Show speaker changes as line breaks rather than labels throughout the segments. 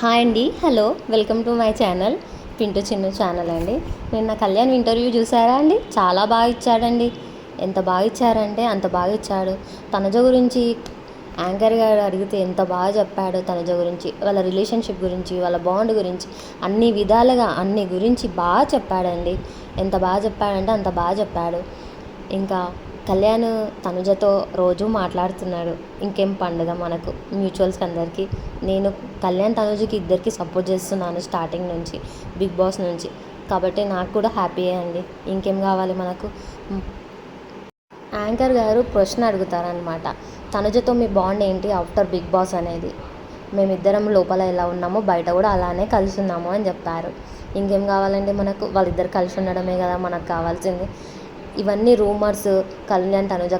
Hi అండి, hello, welcome to my channel Pintu Chinnu channel అండి. నిన్న కళ్యాణ్ ఇంటర్వ్యూ చూసారా అండి? చాలా బాగా ఇచ్చాడండి. ఎంత బాగా ఇచ్చారంటే అంత బాగా ఇచ్చాడు. తనుజ గురించి యాంకర్ గారు అడిగితే ఎంత బాగా చెప్పాడు. తనుజ గురించి, వాళ్ళ రిలేషన్షిప్ గురించి, వాళ్ళ బాండ్ గురించి, అన్ని విధాలుగా అన్ని గురించి బాగా చెప్పాడండి. ఎంత బాగా చెప్పాడంటే అంత బాగా చెప్పాడు. ఇంకా కళ్యాణ్ తనుజతో రోజు మాట్లాడుతున్నాడు. ఇంకేం పండుగ మనకు మ్యూచువల్స్కి అందరికీ. నేను కళ్యాణ్ తనుజకి ఇద్దరికి సపోర్ట్ చేస్తున్నాను స్టార్టింగ్ నుంచి, బిగ్ బాస్ నుంచి. కాబట్టి నాకు కూడా హ్యాపీయే అండి. ఇంకేం కావాలి మనకు. యాంకర్ గారు ప్రశ్న అడుగుతారనమాట, తనుజతో మీ బాండ్ ఏంటి ఆఫ్టర్ బిగ్ బాస్ అనేది. మేమిద్దరం లోపల ఎలా ఉన్నామో బయట కూడా అలానే కలిసి ఉన్నాము అని చెప్పారు. ఇంకేం కావాలండి మనకు. వాళ్ళిద్దరు కలిసి ఉండడమే కదా మనకు కావాల్సింది. ఇవన్నీ రూమర్స్, కళ్యాణ్ తనుజ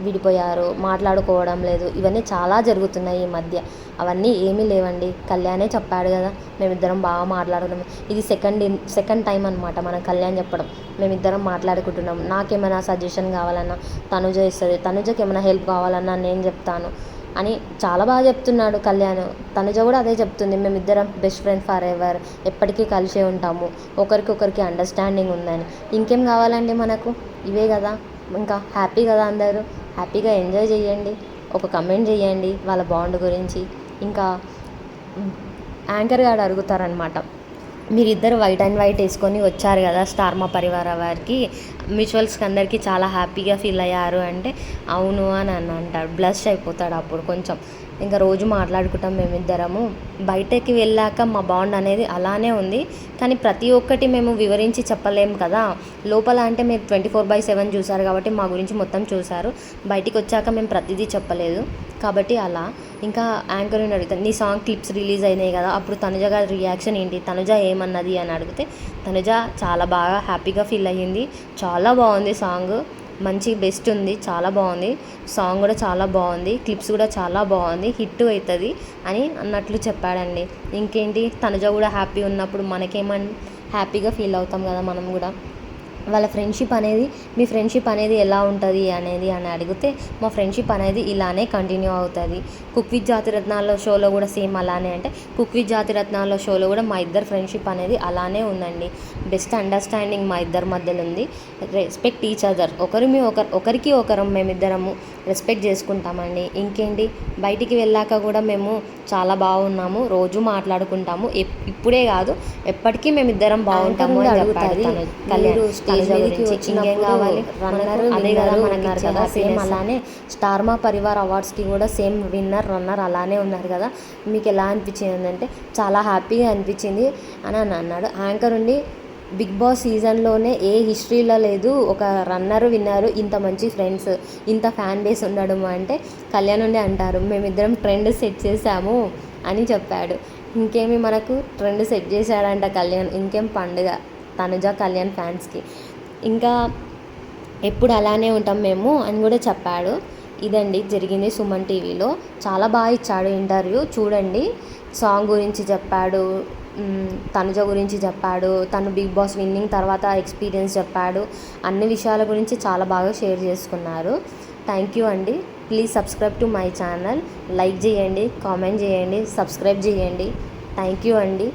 విడిపోయారు, మాట్లాడుకోవడం లేదు, ఇవన్నీ చాలా జరుగుతున్నాయి ఈ మధ్య. అవన్నీ ఏమీ లేవండి. కళ్యాణే చెప్పాడు కదా, మేమిద్దరం బాగా మాట్లాడుకున్నాం. ఇది సెకండ్ టైం అనమాట మన కళ్యాణ్ చెప్పడం, మేమిద్దరం మాట్లాడుకుంటున్నాం. నాకేమైనా సజెషన్ కావాలన్నా తనుజ ఇస్తుంది, తనుజకి ఏమైనా హెల్ప్ కావాలన్నా నేను చెప్తాను అని చాలా బాగా చెప్తున్నాడు కళ్యాణ్. తనుజ కూడా అదే చెప్తుంది, మేమిద్దరం బెస్ట్ ఫ్రెండ్ ఫర్ ఎవర్, ఎప్పటికీ కలిసే ఉంటాము, ఒకరికొకరికి అండర్స్టాండింగ్ ఉందని. ఇంకేం కావాలండి మనకు. ఇవే కదా. ఇంకా హ్యాపీ కదా, అందరూ హ్యాపీగా ఎంజాయ్ చేయండి. ఒక కమెంట్ చేయండి వాళ్ళ బాండ్ గురించి. ఇంకా యాంకర్ గారు అడుగుతారనమాట, మీరిద్దరు వైట్ అండ్ వైట్ వేసుకొని వచ్చారు కదా స్టార్ మా పరివార వారికి, మ్యూచువల్స్కి అందరికీ చాలా హ్యాపీగా ఫీల్ అయ్యారు అంటే అవును అని అంటాడు. బ్లష్ అయిపోతాడు అప్పుడు కొంచెం. ఇంకా రోజు మాట్లాడుకుంటాం మేమిద్దరము. బయటకి వెళ్ళాక మా బాండ్ అనేది అలానే ఉంది, కానీ ప్రతి ఒక్కటి మేము వివరించి చెప్పలేము కదా. లోపల అంటే మీరు 24/7 చూసారు కాబట్టి మా గురించి మొత్తం చూసారు. బయటికి వచ్చాక మేము ప్రతిదీ చెప్పలేదు కాబట్టి అలా. ఇంకా యాంకర్ని అడుగుతాను, నీ సాంగ్ క్లిప్స్ రిలీజ్ అయినాయి కదా, అప్పుడు తనుజ గారి రియాక్షన్ ఏంటి, తనుజ ఏమన్నది అని అడిగితే తనుజ చాలా బాగా హ్యాపీగా ఫీల్ అయ్యింది. చాలా బాగుంది సాంగ్, మంచి బెస్ట్ ఉంది, చాలా బాగుంది సాంగ్ కూడా చాలా బాగుంది, క్లిప్స్ కూడా చాలా బాగుంది, హిట్ అవుతుంది అని అన్నట్లు చెప్పాడండి. ఇంకేంటి, తనుజ కూడా హ్యాపీ ఉన్నప్పుడు మనకేమని హ్యాపీగా ఫీల్ అవుతాం కదా మనం కూడా. వాళ్ళ ఫ్రెండ్షిప్ అనేది, మీ ఫ్రెండ్షిప్ అనేది ఎలా ఉంటుంది అనేది అని అడిగితే మా ఫ్రెండ్షిప్ అనేది ఇలానే కంటిన్యూ అవుతుంది. కుక్ విత్ జాతిరత్నాల్లో షోలో కూడా సేమ్ అలానే. అంటే కుక్ విత్ జాతిరత్నాల్లో షోలో కూడా మా ఇద్దరు ఫ్రెండ్షిప్ అనేది అలానే ఉందండి. బెస్ట్ అండర్స్టాండింగ్ మా ఇద్దరి మధ్యలో ఉంది. రెస్పెక్ట్ ఈచ్ అదర్, ఒకరికి ఒకరం మేమిద్దరము రెస్పెక్ట్ చేసుకుంటామండి. ఇంకేంటి, బయటికి వెళ్ళాక కూడా మేము చాలా బాగున్నాము, రోజు మాట్లాడుకుంటాము. ఇప్పుడే కాదు ఎప్పటికీ మేమిద్దరం బాగుంటాము అని చెప్పాడు కళ్యాణ్. ఇంకేం కావాలి, అదే కదా మనకు కదా. సేమ్ అలానే స్టార్ మా పరివార్ అవార్డ్స్కి కూడా సేమ్ రన్నర్ అలానే ఉన్నారు కదా. మీకు ఎలా అనిపించింది అంటే చాలా హ్యాపీగా అనిపించింది అని అన్నాడు. యాంకర్ ఉండి బిగ్ బాస్ సీజన్లోనే ఏ హిస్టరీలో లేదు ఒక విన్నర్ ఇంత మంచి ఫ్రెండ్స్, ఇంత ఫ్యాన్ బేస్ ఉండడం అంటే కళ్యాణ్ ఉండి అంటారు, మేమిద్దరం ట్రెండ్ సెట్ చేసాము అని చెప్పాడు. ఇంకేమి మనకు ట్రెండ్ సెట్ చేశాడంట కళ్యాణ్. ఇంకేం పండుగ తనుజ కళ్యాణ్ ఫ్యాన్స్కి. ఇంకా ఎప్పుడు అలానే ఉంటాం మేము అని కూడా చెప్పాడు. ఇదండి జరిగింది సుమన్ టీవీలో. చాలా బాగా ఇచ్చాడు ఇంటర్వ్యూ, చూడండి. సాంగ్ గురించి చెప్పాడు, తనుజ గురించి చెప్పాడు, తను బిగ్ బాస్ విన్నింగ్ తర్వాత ఎక్స్పీరియన్స్ చెప్పాడు. అన్ని విషయాల గురించి చాలా బాగా షేర్ చేసుకున్నారు. థ్యాంక్ యూ అండి. Please subscribe to my channel. Like చేయండి, కామెంట్ చేయండి, సబ్స్క్రైబ్ చేయండి. థ్యాంక్ యూ అండి.